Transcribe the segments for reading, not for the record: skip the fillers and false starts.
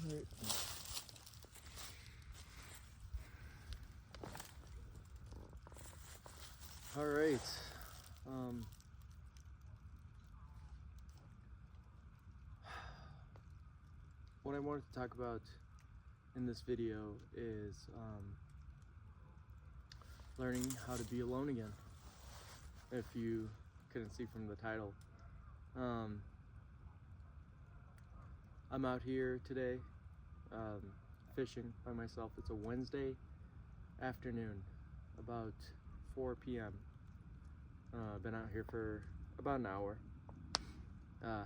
Right. All right. What I wanted to talk about in this video is learning how to be alone again. If you couldn't see from the title, I'm out here today fishing by myself. It's a Wednesday afternoon, about 4 p.m. Been out here for about an hour.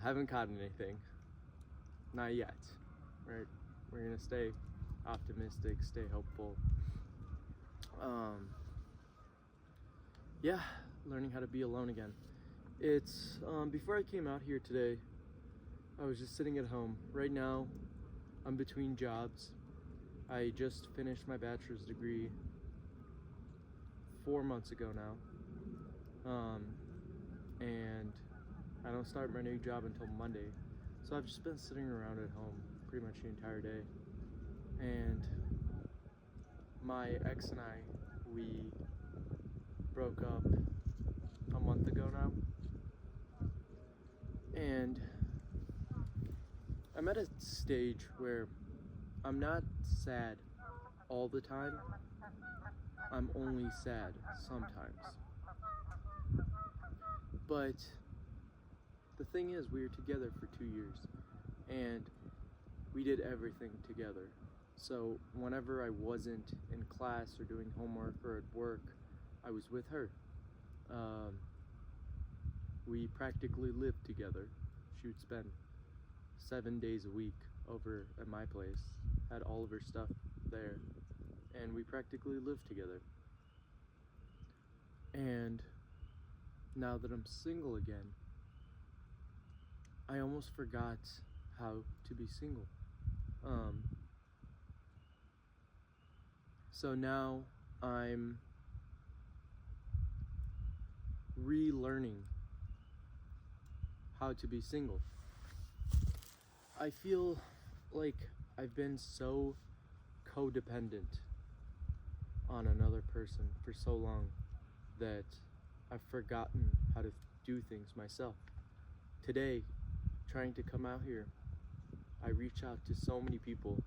Haven't caught anything, not yet, right? We're gonna stay optimistic, stay hopeful. Yeah, learning how to be alone again. It's before I came out here today, I was just sitting at home. Right now, I'm between jobs. I just finished my bachelor's degree 4 months ago now, and I don't start my new job until Monday. So I've just been sitting around at home pretty much the entire day. And my ex and I, we broke up a month ago now. And I'm at a stage where I'm not sad all the time. I'm only sad sometimes. But the thing is, we were together for 2 years and we did everything together. So whenever I wasn't in class or doing homework or at work, I was with her. We practically lived together. She would spend 7 days a week over at my place, had all of her stuff there, and we practically lived together. And now that I'm single again, I almost forgot how to be single. So now I'm relearning how to be single. I feel like I've been so codependent on another person for so long that I've forgotten how to do things myself. Today, trying to come out here, I reach out to so many people,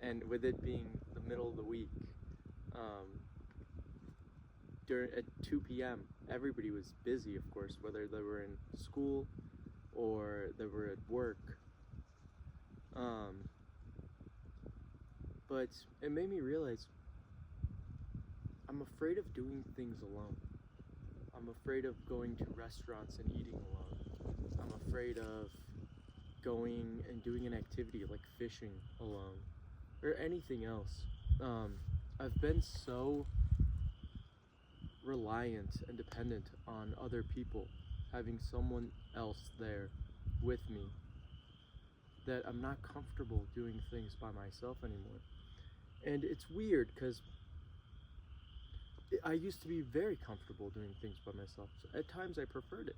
and with it being the middle of the week, at 2 p.m., everybody was busy, of course, whether they were in school or they were at work. But it made me realize I'm afraid of doing things alone. I'm afraid of going to restaurants and eating alone. I'm afraid of going and doing an activity like fishing alone or anything else. I've been so reliant and dependent on other people, having someone else there with me, that I'm not comfortable doing things by myself anymore. And it's weird because I used to be very comfortable doing things by myself. So at times I preferred it.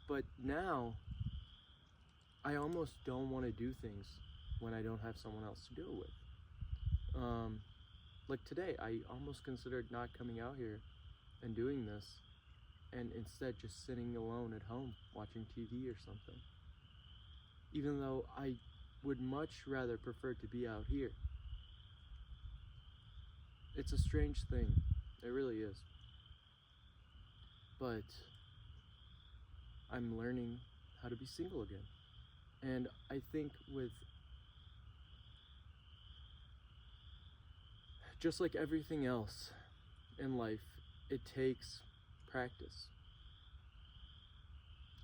But now I almost don't want to do things when I don't have someone else to do it with. Like today, I almost considered not coming out here and doing this, and instead just sitting alone at home watching TV or something. Even though I would much rather prefer to be out here. It's a strange thing. It really is. But I'm learning how to be single again. And I think with just like everything else in life, it takes practice.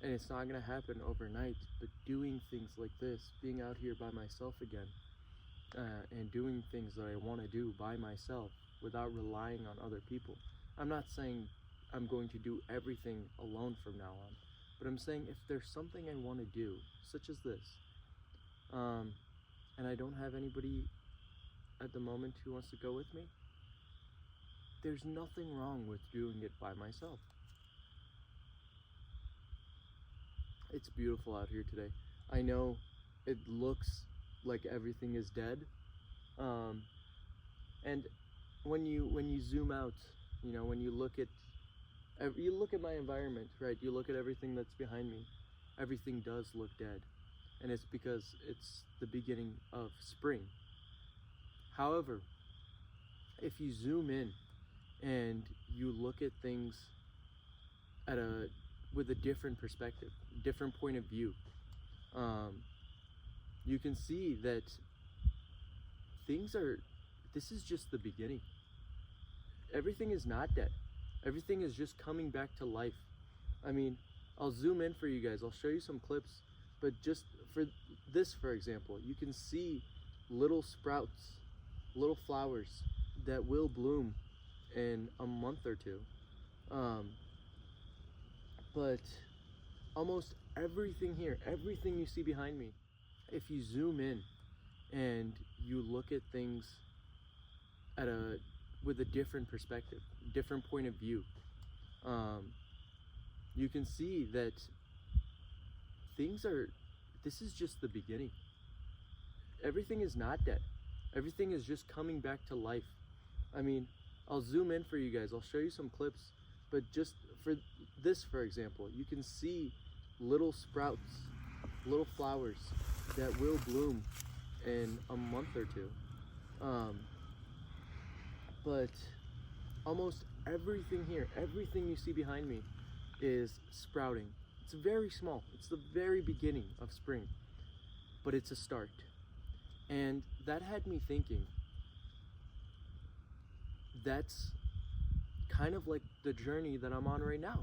And it's not gonna happen overnight, but doing things like this, being out here by myself again, and doing things that I wanna do by myself without relying on other people. I'm not saying I'm going to do everything alone from now on, but I'm saying if there's something I wanna do, such as this, and I don't have anybody at the moment who wants to go with me, there's nothing wrong with doing it by myself. It's beautiful out here today. I know it looks like everything is dead, um, and when you zoom out, when you look at my environment, right? You look at everything that's behind me. Everything does look dead, and it's because it's the beginning of spring. However, if you zoom in and you look at things at a with a different perspective, different point of view, um, you can see that things are. This is just the beginning. Everything is not dead. Everything is just coming back to life. I mean, I'll zoom in for you guys. I'll show you some clips, but just for this, for example, you can see little sprouts, little flowers that will bloom in a month or two. Um, but almost everything here, everything you see behind me, if you zoom in and you look at things at a with a different perspective, different point of view, you can see that things are. This is just the beginning. Everything is not dead. Everything is just coming back to life. I mean, I'll zoom in for you guys. I'll show you some clips, but just for this, for example, you can see little sprouts, little flowers that will bloom in a month or two. But almost everything here, everything you see behind me is sprouting. It's very small. It's the very beginning of spring, but it's a start. And that had me thinking, that's kind of like the journey that I'm on right now,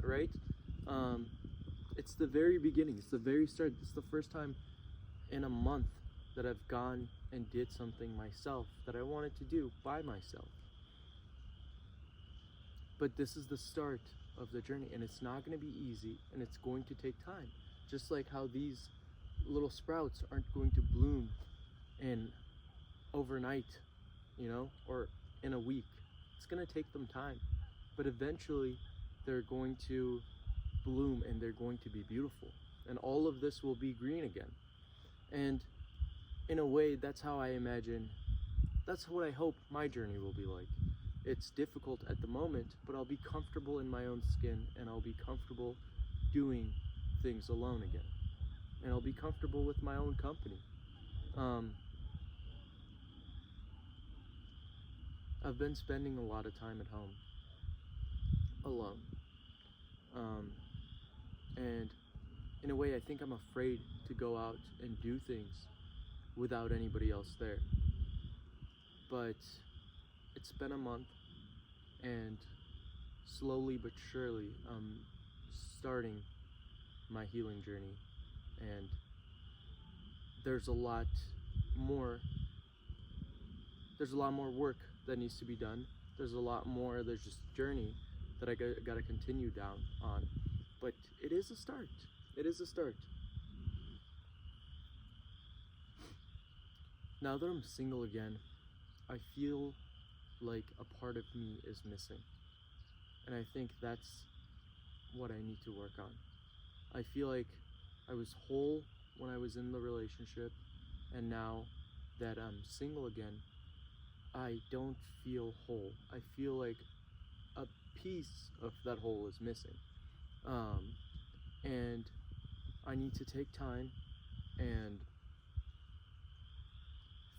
right? It's the very beginning. It's the very start. It's the first time in a month that I've gone and did something myself that I wanted to do by myself. But this is the start of the journey, and it's not going to be easy, and it's going to take time. Just like how these little sprouts aren't going to bloom in overnight, or in a week. It's going to take them time, but eventually they're going to bloom and they're going to be beautiful, and all of this will be green again. And in a way, that's how I imagine, that's what I hope my journey will be like. It's difficult at the moment, but I'll be comfortable in my own skin, and I'll be comfortable doing things alone again, and I'll be comfortable with my own company. I've been spending a lot of time at home alone, and in a way, I think I'm afraid to go out and do things without anybody else there. But it's been a month, and slowly but surely I'm starting my healing journey, and there's a lot more work that needs to be done. There's just journey that I gotta continue down on, but it is a start. Now that I'm single again, I feel like a part of me is missing, and I think that's what I need to work on. I feel like I was whole when I was in the relationship, and now that I'm single again, I don't feel whole. I feel like a piece of that whole is missing. And I need to take time and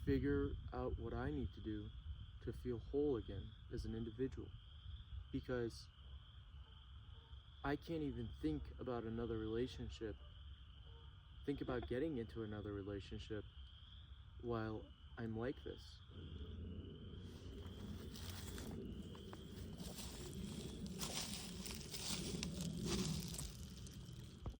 figure out what I need to do to feel whole again as an individual. Because I can't even think about another relationship, think about getting into another relationship while I'm like this.